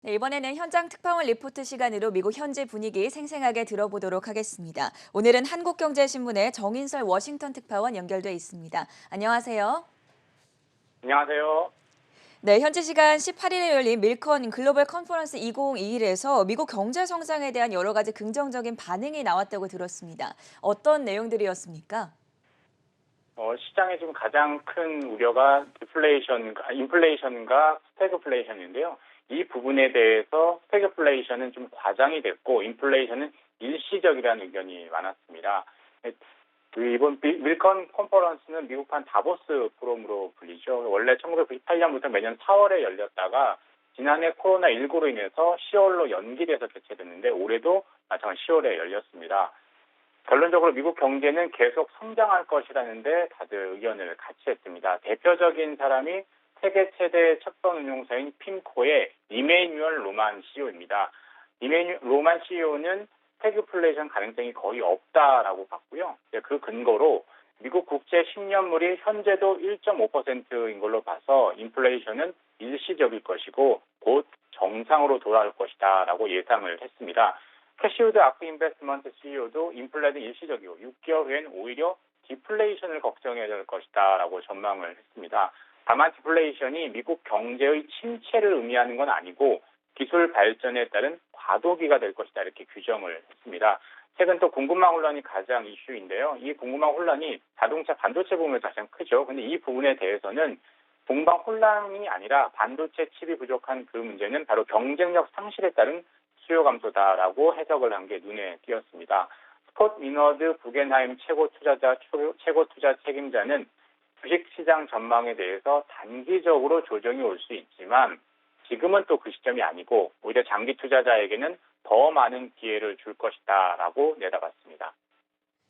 네, 이번에는 현장 특파원 리포트 시간으로 미국 현지 분위기 생생하게 들어보도록 하겠습니다. 오늘은 한국경제신문의 정인설 워싱턴 특파원 연결돼 있습니다. 안녕하세요. 안녕하세요. 네, 현지 시간 18일에 열린 밀컨 글로벌 컨퍼런스 2021에서 미국 경제 성장에 대한 여러 가지 긍정적인 반응이 나왔다고 들었습니다. 어떤 내용들이었습니까? 시장에 지금 가장 큰 우려가 인플레이션과 스태그플레이션인데요. 이 부분에 대해서 스태그플레이션은 좀 과장이 됐고, 인플레이션은 일시적이라는 의견이 많았습니다. 이번 밀컨 컨퍼런스는 미국판 다보스 포럼으로 불리죠. 원래 1998년부터 매년 4월에 열렸다가 지난해 코로나19로 인해서 10월로 연기돼서 개최됐는데 올해도 마찬가지 10월에 열렸습니다. 결론적으로 미국 경제는 계속 성장할 것이라는데 다들 의견을 같이 했습니다. 대표적인 사람이 세계 최대 채권 운용사인 핀코의 이메뉴얼 로만 CEO입니다. 이메뉴얼 로만 CEO는 스태그플레이션 가능성이 거의 없다라고 봤고요. 그 근거로 미국 국채 10년물이 현재도 1.5%인 걸로 봐서 인플레이션은 일시적일 것이고 곧 정상으로 돌아올 것이다라고 예상을 했습니다. 캐시우드 아크 인베스트먼트 CEO도 인플레는 일시적이고 6개월 후엔 오히려 디플레이션을 걱정해야 될 것이다라고 전망을 했습니다. 다만 디플레이션이 미국 경제의 침체를 의미하는 건 아니고 기술 발전에 따른 과도기가 될 것이다 이렇게 규정을 했습니다. 최근 또 공급망 혼란이 가장 이슈인데요. 이 공급망 혼란이 자동차 반도체 부분에서 가장 크죠. 근데 이 부분에 대해서는 공급망 혼란이 아니라 반도체 칩이 부족한 그 문제는 바로 경쟁력 상실에 따른 수요 감소다라고 해석을 한 게 눈에 띄었습니다. 스콧 미너드 부겐하임 최고 투자 책임자는 주식시장 전망에 대해서 단기적으로 조정이 올 수 있지만 지금은 또 그 시점이 아니고 오히려 장기 투자자에게는 더 많은 기회를 줄 것이다라고 내다봤습니다.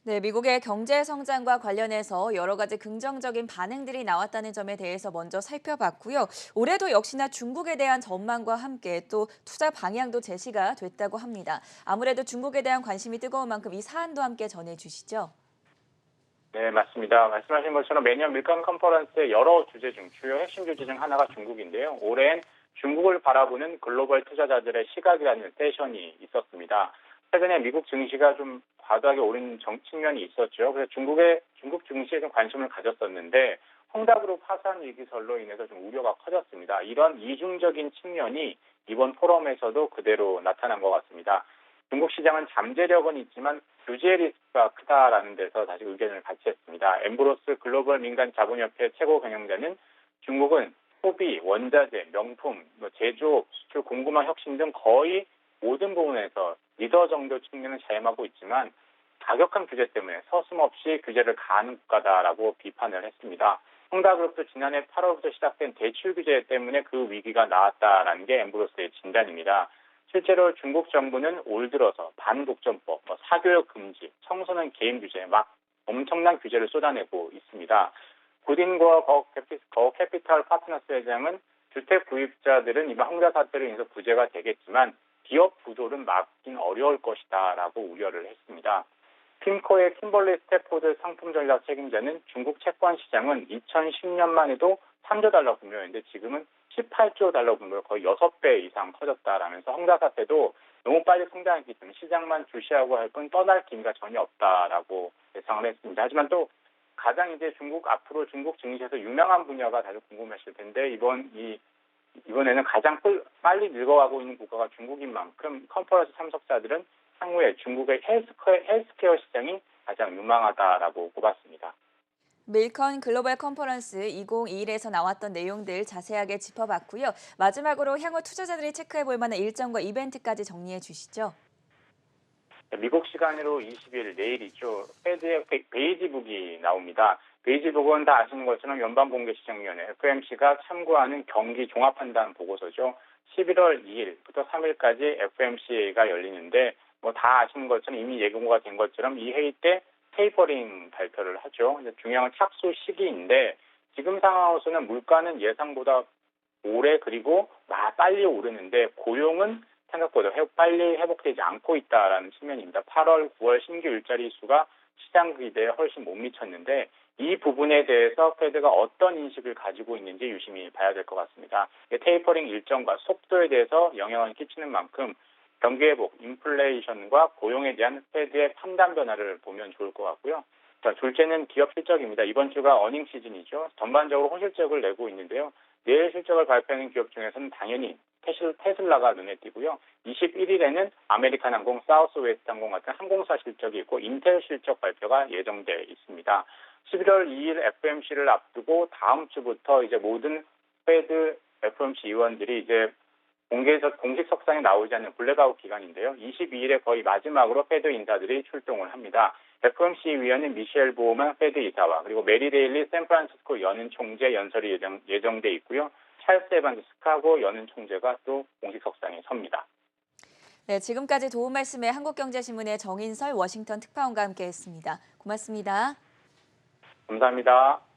네, 미국의 경제 성장과 관련해서 여러 가지 긍정적인 반응들이 나왔다는 점에 대해서 먼저 살펴봤고요. 올해도 역시나 중국에 대한 전망과 함께 또 투자 방향도 제시가 됐다고 합니다. 아무래도 중국에 대한 관심이 뜨거운 만큼 이 사안도 함께 전해주시죠. 네, 맞습니다. 말씀하신 것처럼 매년 밀건 컨퍼런스의 여러 주제 중 주요 핵심 주제 중 하나가 중국인데요. 올해는 중국을 바라보는 글로벌 투자자들의 시각이라는 세션이 있었습니다. 최근에 미국 증시가 좀 과도하게 오른 측면이 있었죠. 그래서 중국 증시에 좀 관심을 가졌었는데 헝다그룹 파산 위기설로 인해서 좀 우려가 커졌습니다. 이런 이중적인 측면이 이번 포럼에서도 그대로 나타난 것 같습니다. 중국 시장은 잠재력은 있지만 규제 리스크가 크다라는 데서 다시 의견을 같이 했습니다. 엠브로스 글로벌 민간 자본협회 최고 경영자는 중국은 소비, 원자재, 명품, 제조업, 수출, 공급망 혁신 등 거의 모든 부분에서 리더 정도 측면을 자임하고 있지만 가격한 규제 때문에 서슴없이 규제를 가하는 국가다라고 비판을 했습니다. 헝다그룹도 지난해 8월부터 시작된 대출 규제 때문에 그 위기가 나왔다라는 게 엠브로스의 진단입니다. 실제로 중국 정부는 올 들어서 반독점법, 사교육 금지, 청소년 개인 규제 막 엄청난 규제를 쏟아내고 있습니다. 구딘과 거 캐피탈 파트너스 회장은 주택 구입자들은 이번 헝다 사태로 인해서 부재가 되겠지만 기업 부도는 막긴 어려울 것이다라고 우려를 했습니다. 핀코의 킴벌리 스태포드 상품 전략 책임자는 중국 채권 시장은 2010년만 해도 3조 달러 규모였는데 지금은 18조 달러 규모로 거의 6배 이상 커졌다라면서 헝다 사태도 너무 빨리 성장했기 때문에 시장만 주시하고 할 뿐 떠날 기미가 전혀 없다라고 예상을 했습니다. 하지만 또 가장 이제 앞으로 중국 증시에서 유명한 분야가 다들 궁금하실 텐데 이번에는 가장 빨리 늙어가고 있는 국가가 중국인 만큼 컨퍼런스 참석자들은 향후에 중국의 헬스케어 시장이 가장 유망하다라고 꼽았습니다. 밀컨 글로벌 컨퍼런스 2021에서 나왔던 내용들 자세하게 짚어봤고요. 마지막으로 향후 투자자들이 체크해 볼 만한 일정과 이벤트까지 정리해 주시죠. 미국 시간으로 20일 내일이죠. 페드의 베이지북이 나옵니다. 베이지북은 다 아시는 것처럼 연방공개시장위원회 FOMC가 참고하는 경기 종합판단 보고서죠. 11월 2일부터 3일까지 FOMC가 열리는데 다 아시는 것처럼 이미 예고가 된 것처럼 이 회의 때 테이퍼링 발표를 하죠. 중요한 착수 시기인데 지금 상황으로서는 물가는 예상보다 오래 그리고 빨리 오르는데 고용은 생각보다 빨리 회복되지 않고 있다라는 측면입니다. 8월, 9월 신규 일자리 수가 시장 기대에 훨씬 못 미쳤는데 이 부분에 대해서 페드가 어떤 인식을 가지고 있는지 유심히 봐야 될 것 같습니다. 테이퍼링 일정과 속도에 대해서 영향을 끼치는 만큼 경기 회복, 인플레이션과 고용에 대한 페드의 판단 변화를 보면 좋을 것 같고요. 자, 둘째는 기업 실적입니다. 이번 주가 어닝 시즌이죠. 전반적으로 호실적을 내고 있는데요. 내일 실적을 발표하는 기업 중에서는 당연히 테슬라가 눈에 띄고요. 21일에는 아메리칸 항공, 사우스웨스트 항공 같은 항공사 실적이 있고 인텔 실적 발표가 예정돼 있습니다. 11월 2일 FOMC를 앞두고 다음 주부터 이제 모든 페드 FOMC 의원들이 이제 공식 석상에 나오지 않는 블랙아웃 기간인데요. 22일에 거의 마지막으로 페드 인사들이 출동을 합니다. FOMC 위원은 미셸 보우만 페드 이사와 그리고 메리 데일리 샌프란시스코 연은 총재 연설이 예정돼 있고요. 찰스 에반스 시카고 연은 총재가 또 공식 석상에 섭니다. 네, 지금까지 도움 말씀에 한국경제신문의 정인설 워싱턴 특파원과 함께했습니다. 고맙습니다. 감사합니다.